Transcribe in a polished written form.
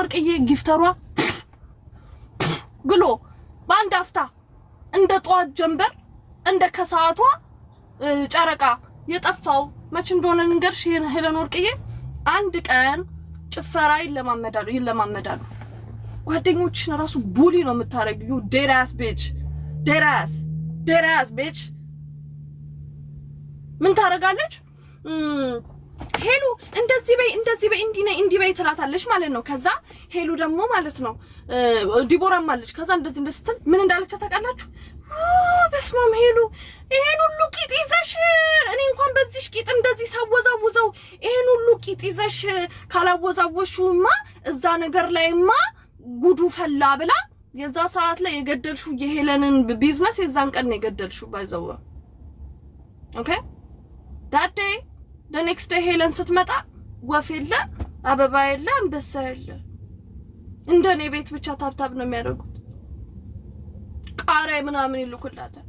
ወርቅዬ ጊፍተሯ ብሎ ባንድ አፍታ እንደ ጧት ጀንበር እንደ ከሰዓቷ ጨረቃ የጠፋው መች እንደሆነ ንገርሽ ሄለን ወርቅዬ አንድ ቀን ጭፈራ ይለማመዳሉ ጓደኞችሽን ራሱ ቡሊ ነው የምታረጊው ዴራስ ቤች ምን ታረጋለች ሄሉ እንደዚህ በይ እንዲህ በይ ትላታለች ማለት ነው ከዛ ሄሉ ደግሞ ማለት ነው ዲቦራም አለች ከዛ እንደዚህ ስትል ምን እንዳለች ታውቃላችሁ በስማም ሄሉ ይሄን ሁሉ ቂጥ ይዘሽ እኔ እንኳን በዚህ ቂጥ እንደዚህ ሳወዛውዘው ይሄን ሁሉ ቂጥ ይዘሽ ካላወዛወሽውማ እዛ ነገር ላይማ ጉዱ ፈላ ብላ የዛ ሰዓት ላይ የገደልሽው የሄለንን ቢዝነስ የዛን ቀን የገደልሽው ባይዘው ኦኬ that day the next day ሄለን ስትመጣ ወፍ የለ አበባ የለ አንበሳ የለ እንደኔ ቤት ብቻ ታብታብ ነው የሚያደርጉት ቃሪያ ምናምን ይልኩላታል